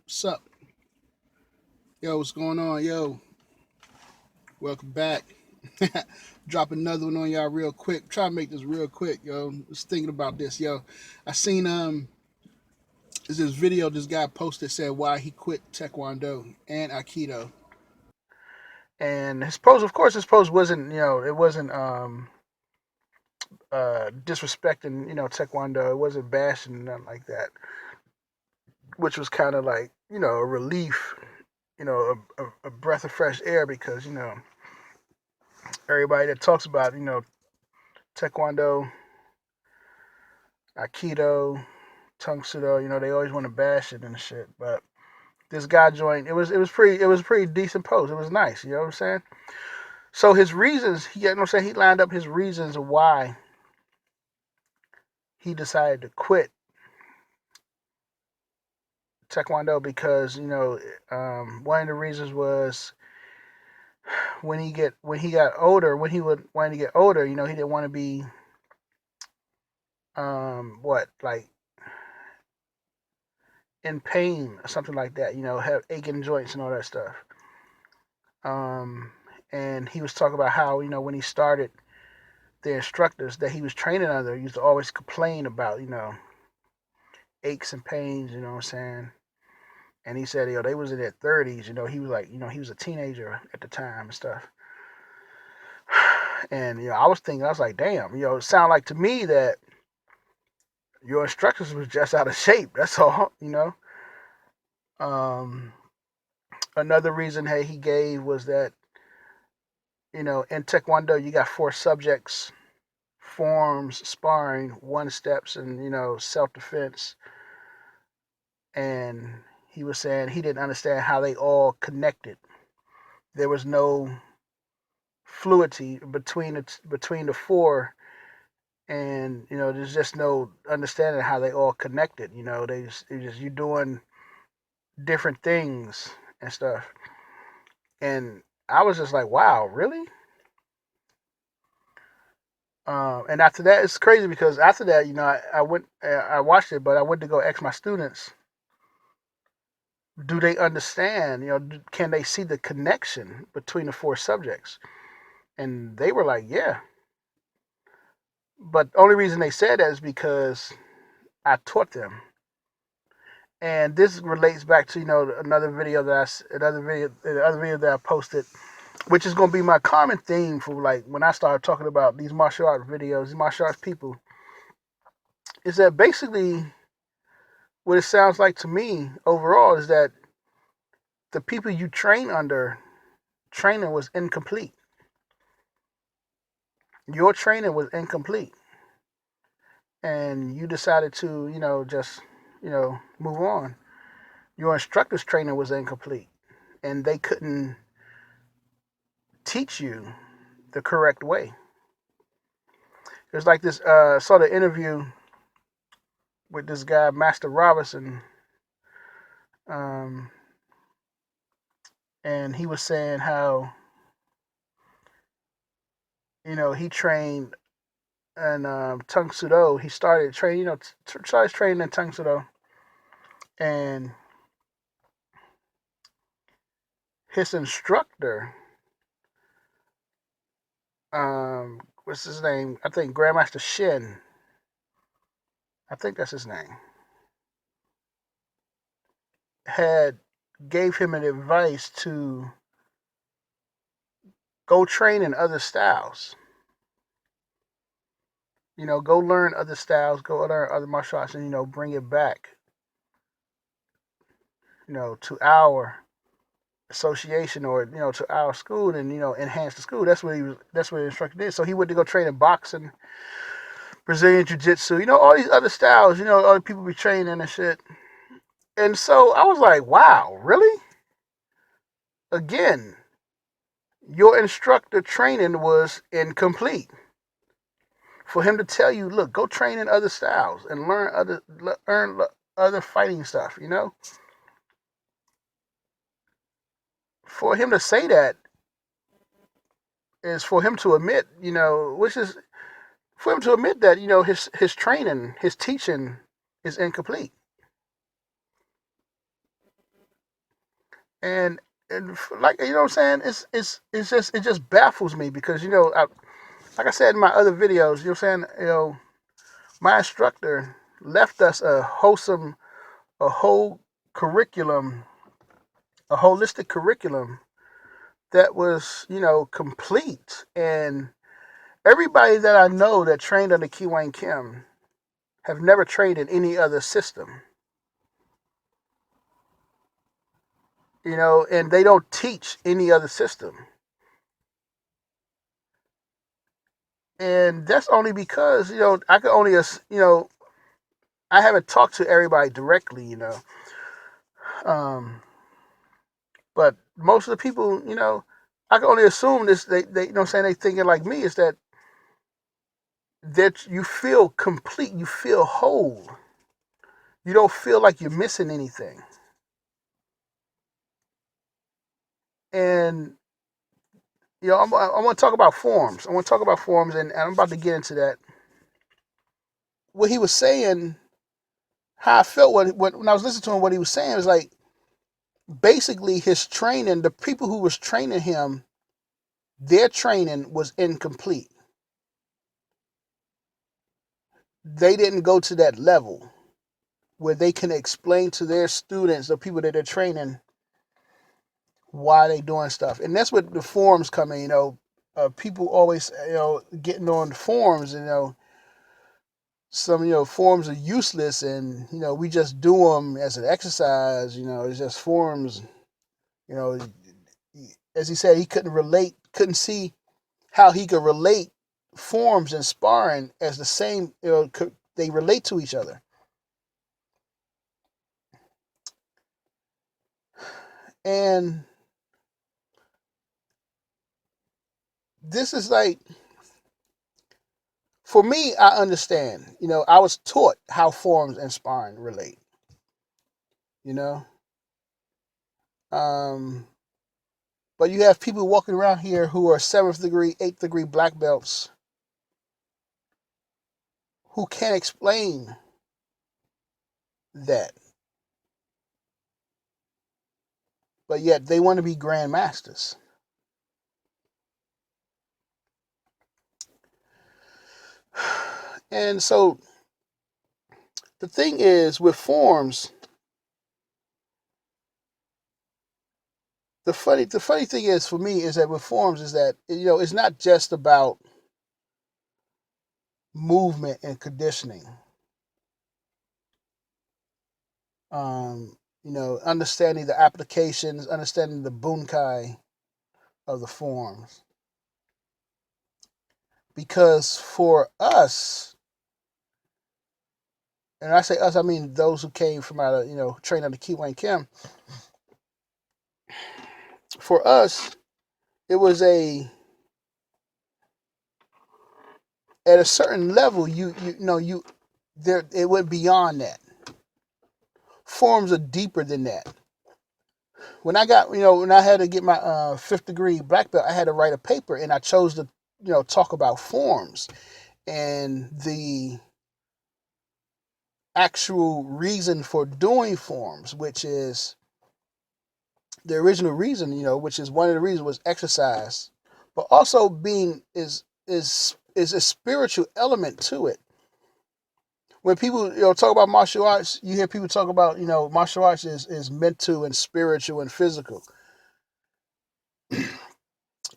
Sup? Yo, what's going on? Yo, welcome back. Drop another one on y'all real quick. Try to make this real quick, yo. Just thinking about this, yo. I seen is this video this guy posted said why he quit Taekwondo and Aikido. And his post, of course, his post wasn't, it wasn't disrespecting, Taekwondo. It wasn't bashing nothing like that, which was kind of like, a relief, a breath of fresh air because, everybody that talks about, Taekwondo, Aikido, Tung Sudo, they always want to bash it and shit. But this guy joined. It was pretty decent post. It was nice. You know what I'm saying? So his reasons, he lined up his reasons of why he decided to quit Taekwondo because one of the reasons was when he got older, when he get older, he didn't want to be what like in pain or something like that. Have aching joints and all that stuff. Um, and he was talking about how when he started, the instructors that he was training under used to always complain about aches and pains. You know what I'm saying? And he said, they was in their 30s. He was like, he was a teenager at the time and stuff. And I was thinking, I was like, damn, it sounded like to me that your instructors was just out of shape. That's all. Um, Another reason hey he gave was that in Taekwondo you got four subjects: forms, sparring, one steps, and self defense. And he was saying he didn't understand how they all connected. There was no fluidity between the four, and there's just no understanding how they all connected. They just you doing different things and stuff. And I was just like, wow, really? And after that, it's crazy because after that, I went, I watched it, but I went to go ask my students, do they understand? Can they see the connection between the four subjects? And they were like, yeah. But the only reason they said that is because I taught them. And this relates back to another video that I posted, which is going to be my common theme for like when I start talking about these martial arts videos, these martial arts people, is that basically what it sounds like to me overall is that the people you train under, training was incomplete. Your training was incomplete, and you decided to, just, move on. Your instructor's training was incomplete, and they couldn't teach you the correct way. It was like this. I saw the interview with this guy, Master Robinson, um, and he was saying how he trained in Tung Sudo. He started training, started training in Tung Sudo, and his instructor, what's his name? I think Grandmaster Shin. I think that's his name. Had gave him an advice to go train in other styles. Go learn other styles, go learn other martial arts, and bring it back, to our association or to our school and enhance the school. That's what the instructor did. So he went to go train in boxing, Brazilian jiu-jitsu, all these other styles, all the people be training and shit. And so I was like, wow, really? Again, your instructor training was incomplete. For him to tell you, look, go train in other styles and learn other fighting stuff, For him to say that is for him to admit, which is for him to admit that, his training, his teaching is incomplete. And like, you know what I'm saying, it just baffles me because, like I said in my other videos, you know what I'm saying, my instructor left us a whole curriculum, a holistic curriculum that was, complete. And everybody that I know that trained under Kiwan Kim have never trained in any other system, and they don't teach any other system. And that's only because, I could only, I haven't talked to everybody directly, um, but most of the people, I can only assume this. They, saying, they thinking like me, is that you feel complete, you feel whole, you don't feel like you're missing anything. And I want to talk about forms. I want to talk about forms, and I'm about to get into that. What he was saying, how I felt when I was listening to him, what he was saying was like, basically his training, the people who was training him, their training was incomplete. They didn't go to that level where they can explain to their students, the people that they're training, why they doing stuff. And that's what the forums come in. People always, getting on the forums, some, forums are useless, and, we just do them as an exercise. It's just forums. you know as he said, he couldn't see how he could relate forms and sparring as the same. They relate to each other. And this is like, for me, I understand. I was taught how forms and sparring relate. You know, um, but you have people walking around here who are 7th degree, 8th degree black belts who can't explain that, but yet they want to be grandmasters. And so the thing is with forms, the funny thing is for me is that with forms is that, it's not just about movement and conditioning. Understanding the applications, understanding the bunkai of the forms. Because for us, and I say us, I mean those who came from out of, trained under Kiwan Kim. For us, it was at a certain level, it went beyond that. Forms are deeper than that. When I had to get my 5th degree black belt, I had to write a paper, and I chose to, talk about forms and the actual reason for doing forms, which is the original reason, which is one of the reasons was exercise, but also being is a spiritual element to it. When people, talk about martial arts, you hear people talk about, martial arts is mental and spiritual and physical.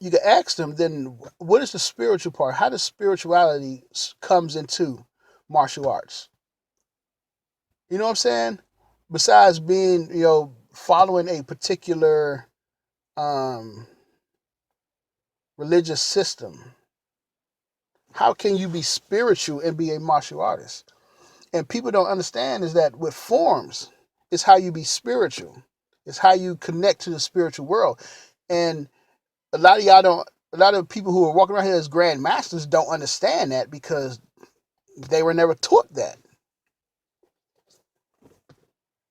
You can ask them, then what is the spiritual part? How does spirituality comes into martial arts? You know what I'm saying? Besides being, following a particular um, religious system, how can you be spiritual and be a martial artist? And people don't understand is that with forms, it's how you be spiritual. It's how you connect to the spiritual world. And a lot of y'all don't, a lot of people who are walking around here as grandmasters don't understand that because they were never taught that.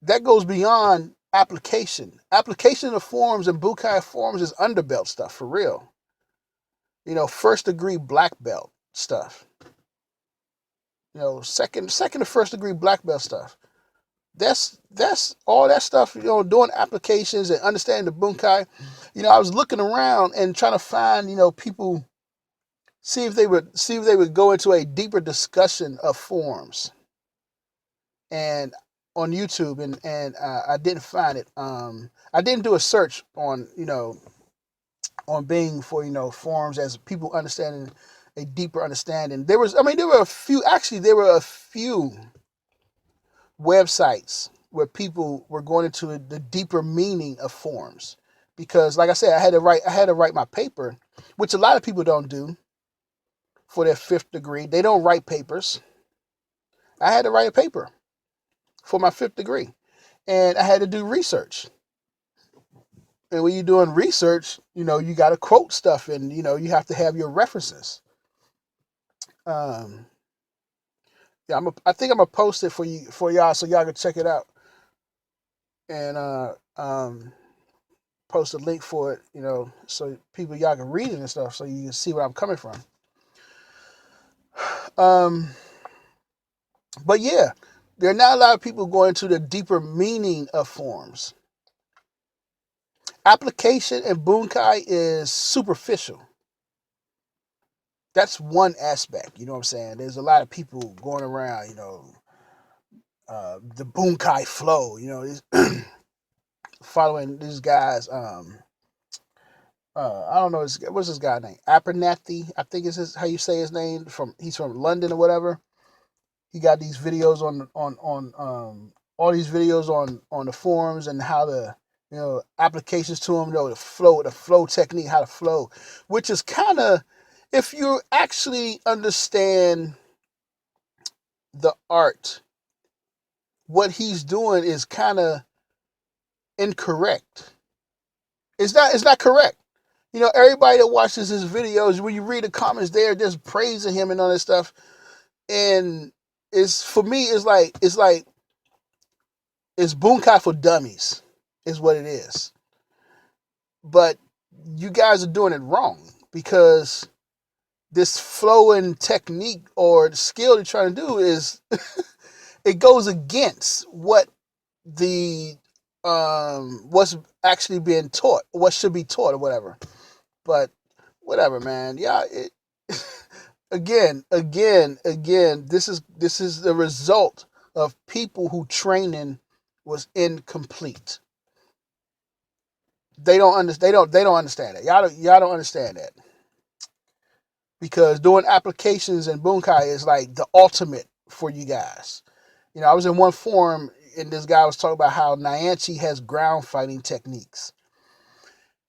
That goes beyond application. Application of forms and Bunkai forms is underbelt stuff for real. 1st degree black belt stuff. Second to 1st degree black belt stuff. That's all that stuff. Doing applications and understanding the Bunkai. I was looking around and trying to find people, see if they would go into a deeper discussion of forms and on YouTube, and I didn't find it. I didn't do a search on Bing for forms as people understanding a deeper understanding. There were a few websites where people were going into the deeper meaning of forms, because like I said, I had to write my paper, which a lot of people don't do for their fifth degree. They don't write papers. I had to write a paper for my fifth degree, and I had to do research. And when you're doing research, you got to quote stuff, and you have to have your references. Um, yeah, I think I'm gonna post it for y'all so y'all can check it out, and post a link for it, so people y'all can read it and stuff, so you can see where I'm coming from. Um, but yeah, there are not a lot of people going to the deeper meaning of forms. Application and bunkai is superficial. That's one aspect. You know what I'm saying? There's a lot of people going around, the bunkai flow. Following these guys. I don't know. What's this guy name? Abernathy, I think is how you say his name. He's from London or whatever. He got these videos on all these videos on the forums, and how the applications to them. The flow technique, how to flow, which is kind of, if you actually understand the art, what he's doing is kind of incorrect. It's not correct. Everybody that watches his videos, when you read the comments, they're just praising him and all this stuff. And for me, it's Bunkai for dummies, is what it is. But you guys are doing it wrong, because this flowing technique or the skill they're trying to do is it goes against the what's actually being taught, what should be taught or whatever. But whatever, man. Yeah, again, this is the result of people who training was incomplete. They don't understand it. Y'all don't understand that, because doing applications in Bunkai is like the ultimate for you guys. I was in one forum, and this guy was talking about how Nyanchi has ground fighting techniques.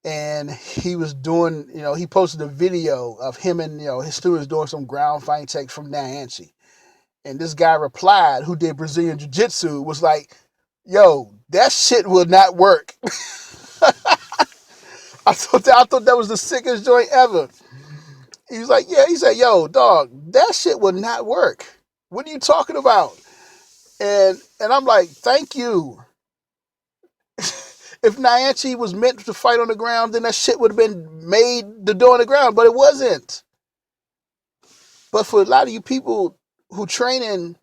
And he was doing, he posted a video of him and, his students doing some ground fighting techniques from Nyanchi. And this guy replied, who did Brazilian Jiu Jitsu, was like, yo, that shit will not work. I thought that was the sickest joint ever. He was like, yeah, he said, yo, dog, that shit will not work. What are you talking about? And I'm like, thank you. If Nyanchi was meant to fight on the ground, then that shit would have been made to do on the ground, but it wasn't. But for a lot of you people who train in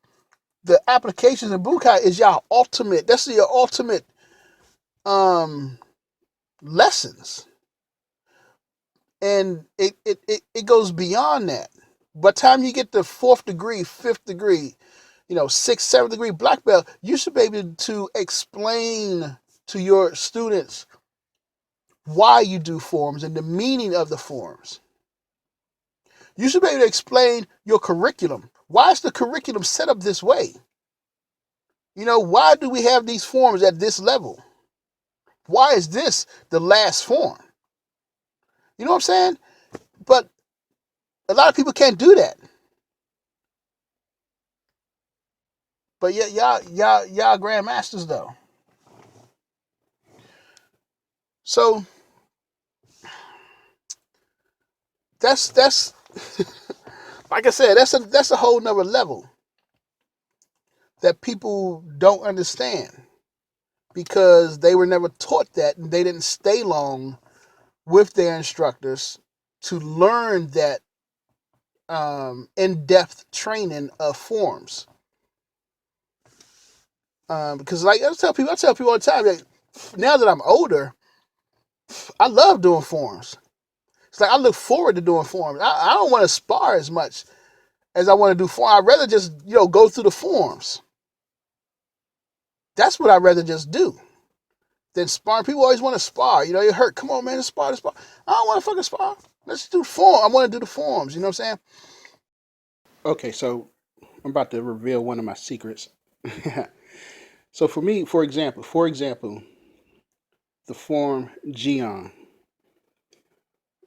the applications in Bunkai, is y'all ultimate. That's your ultimate lessons. And it goes beyond that. By the time you get to fourth degree, fifth degree, sixth, seventh degree black belt, you should be able to explain to your students why you do forms and the meaning of the forms. You should be able to explain your curriculum. Why is the curriculum set up this way? Why do we have these forms at this level? Why is this the last form? You know what I'm saying? But a lot of people can't do that. But yeah, y'all grandmasters though. So that's like I said, that's a whole nother level that people don't understand, because they were never taught that, and they didn't stay long with their instructors to learn that in-depth training of forms. Because like I tell people all the time that now that I'm older, I love doing forums. It's like I look forward to doing forums. I don't want to spar as much as I want to do forums. I'd rather just go through the forums. That's what I'd rather just do than spar. People always want to spar. You hurt. Come on, man, spar. I don't want to fucking spar. Let's do form. I want to do the forums. You know what I'm saying? Okay, so I'm about to reveal one of my secrets. So for me, for example, the form Geon.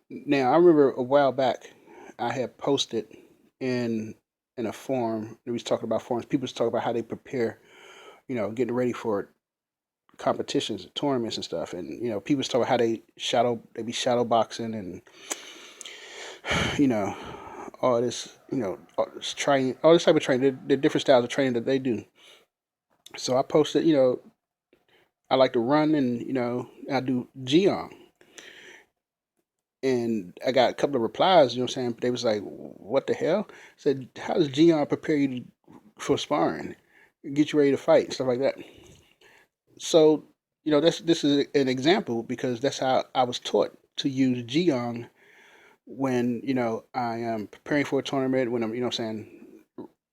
Now I remember a while back, I had posted in in a forum. We was talking about forums. People was talking about how they prepare, getting ready for competitions, tournaments, and stuff. And people was talking about how they be shadow boxing and you know all this, all this training, all this type of training, the different styles of training that they do. So I posted, I like to run and I do Geon. And I got a couple of replies, you know what I'm saying? They was like, "What the hell?" I said, "How does Geon prepare you for sparring, get you ready to fight, and stuff like that?" So, this is an example because that's how I was taught to use Geon when I am preparing for a tournament, when I'm what I'm saying,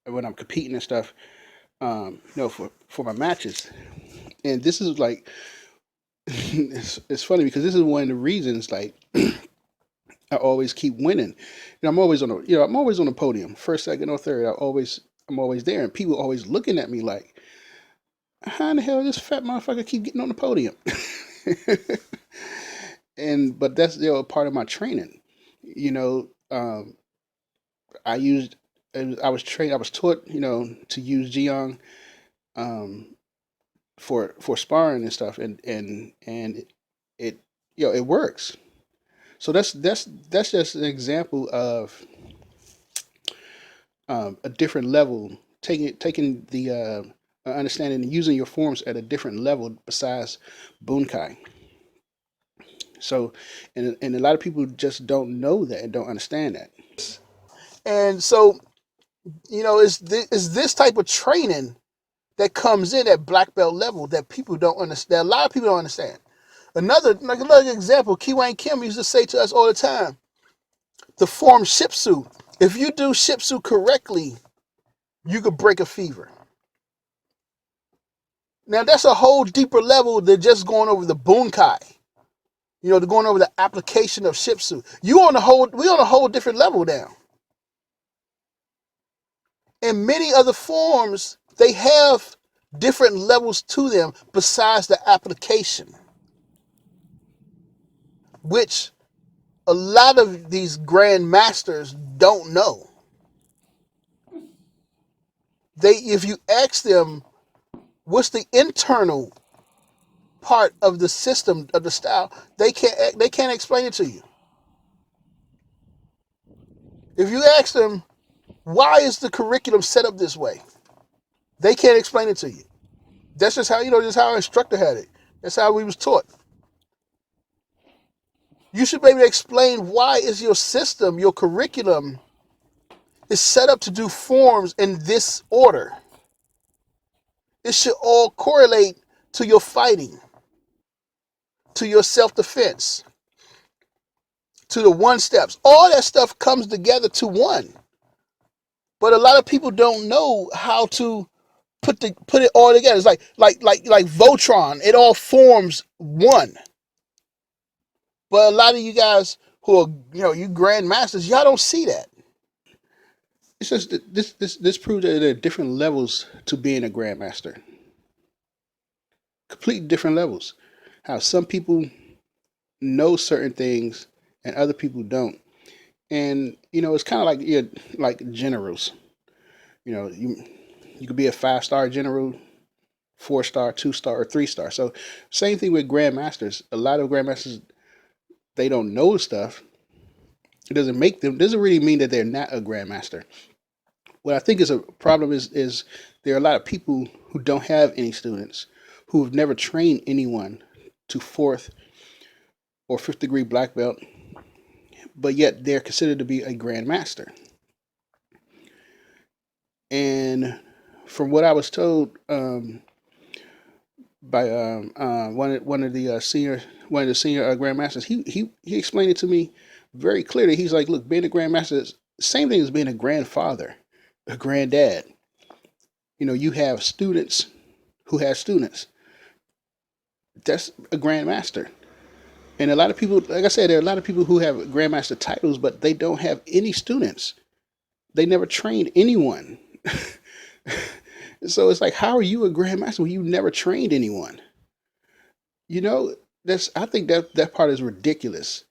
when I'm competing and stuff, for my matches. And this is like it's funny because this is one of the reasons like I always keep winning. I'm always on I'm always on the podium, first, second, or third. I'm always there, and people always looking at me like, how in the hell this fat motherfucker keep getting on the podium? And but that's a part of my training. You know, um, I used I was trained. I was taught to use Jiang um, for sparring and stuff, and it it works. So that's just an example of a different level, taking the understanding and using your forms at a different level besides Bunkai. So, and a lot of people just don't know that and don't understand that. And so, it's this type of training that comes in at black belt level that people don't understand. That a lot of people don't understand. Another example, Kiwang Kim used to say to us all the time, the form Shipsu. If you do Shipsu correctly, you could break a fever. Now that's a whole deeper level than just going over the bunkai. They're going over the application of Shipsu. We on a whole different level now. And many other forms, they have different levels to them besides the application, which a lot of these grandmasters don't know. If you ask them what's the internal part of the system of the style, they can't explain it to you. If you ask them why is the curriculum set up this way, they can't explain it to you. That's just how just how our instructor had it. That's how we was taught. You should be able to explain why is your system, your curriculum is set up to do forms in this order. It should all correlate to your fighting, to your self-defense, to the one steps. All that stuff comes together to one. But a lot of people don't know how to put it all together. It's like Voltron. It all forms one. But a lot of you guys who are you grandmasters, y'all don't see that. It's just that this proves that there are different levels to being a grandmaster. Completely different levels. How some people know certain things and other people don't. And it's kind of like like generals. You could be a 5-star general, 4-star, 2-star, or 3-star. So same thing with grandmasters. A lot of grandmasters, they don't know stuff. It doesn't really mean that they're not a grandmaster. What I think is a problem is there are a lot of people who don't have any students, who have never trained anyone to fourth or fifth degree black belt, but yet they're considered to be a grandmaster. And from what I was told, by one of the senior grandmasters. He explained it to me very clearly. He's like, look, being a grandmaster is the same thing as being a grandfather, a granddad. You have students who have students. That's a grandmaster. And a lot of people, like I said, there are a lot of people who have grandmaster titles, but they don't have any students. They never trained anyone. So it's like, how are you a grandmaster when you never trained anyone? You know, that's I think that part is ridiculous,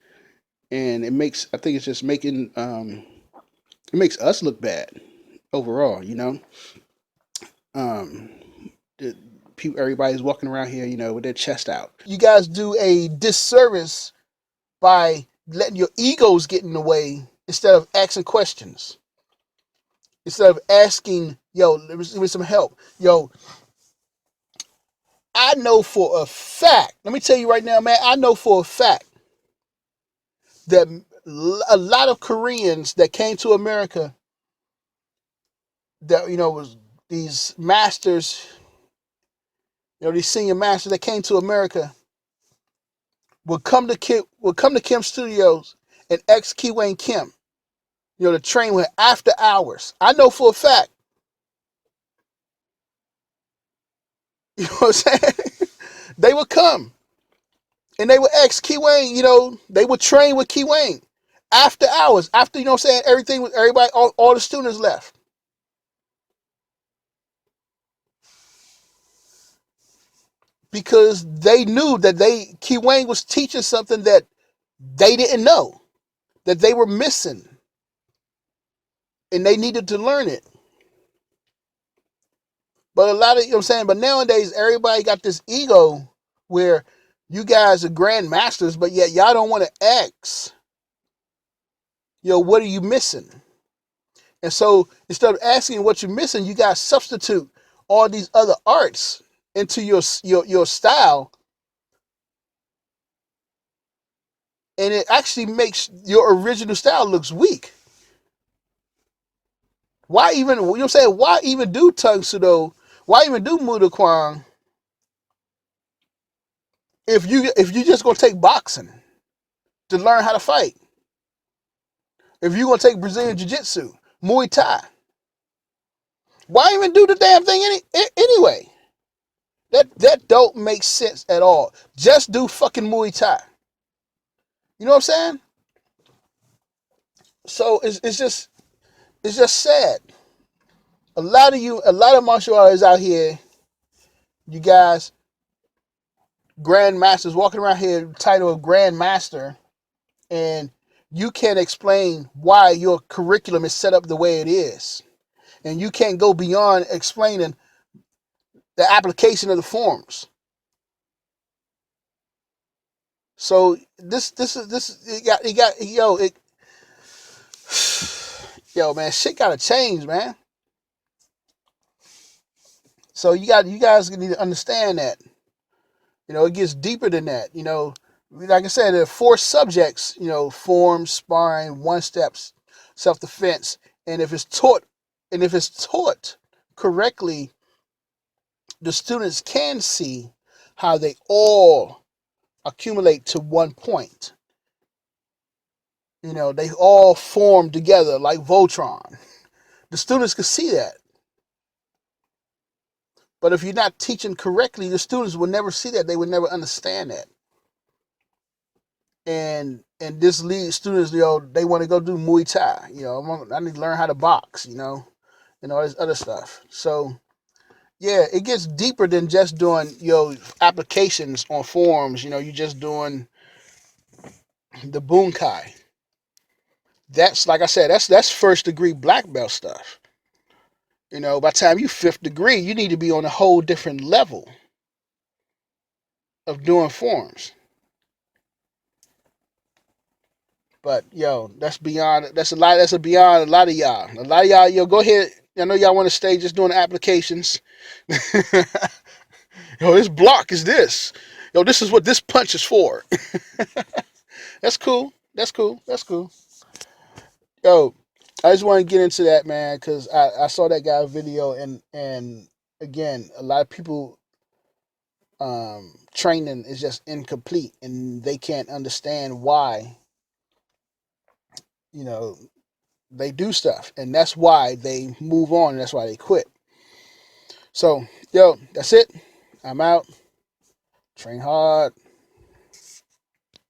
and I think it's just making it makes us look bad overall. Um, people, everybody's walking around here, with their chest out. You guys do a disservice by letting your egos get in the way instead of asking questions. Instead of asking, yo, let me some help. Yo, I know for a fact, let me tell you right now, man, I know for a fact that a lot of Koreans that came to America that, was these masters, these senior masters that came to America would come to Kim Studios and ex Kiwayne Kim, to train with after hours. I know for a fact. You know what I'm saying? They would come and they would ex Kiwayne, they would train with Kiwayne after hours, after, everybody, all the students left. Because they knew that Kiwayne was teaching something that they didn't know, that they were missing, and they needed to learn it. But a lot of, but nowadays everybody got this ego where you guys are grandmasters, but yet y'all don't want to ask, what are you missing? And so instead of asking what you're missing, you guys substitute all these other arts into your style, and it actually makes your original style looks weak. Why even, why even do Tung Sudo? Why even do Muda Kwang if you just gonna take boxing to learn how to fight? If you're gonna take Brazilian Jiu-Jitsu, Muay Thai, why even do the damn thing anyway? That don't make sense at all. Just do fucking Muay Thai. You know what I'm saying? So it's just sad. A lot of martial artists out here, you guys, grandmasters walking around here, title of grandmaster, and you can't explain why your curriculum is set up the way it is, and you can't go beyond explaining the application of the forms. So this is it got yo man, shit gotta change, man. So you guys need to understand that. It gets deeper than that. Like I said, there are 4 subjects, form, sparring, 1-steps, self-defense. And if it's taught correctly, the students can see how they all accumulate to one point. They all form together like Voltron. The students can see that. But if you're not teaching correctly, the students will never see that. They will never understand that. And this leads students, they want to go do Muay Thai. I need to learn how to box, and all this other stuff. So yeah, it gets deeper than just doing applications on forms. You're just doing the Bunkai. That's, like I said, that's first degree black belt stuff. By the time you 5th degree, you need to be on a whole different level of doing forms. But that's beyond. That's a lot. That's beyond a lot of y'all. A lot of y'all, go ahead. I know y'all want to stay just doing applications. This block is this. This is what this punch is for. That's cool. That's cool. That's cool. Yo, I just want to get into that, man, because I saw that guy video, and again, a lot of people training is just incomplete, and they can't understand why, you know, they do stuff, and that's why they move on, and that's why they quit. So, yo, that's it. I'm out. Train hard.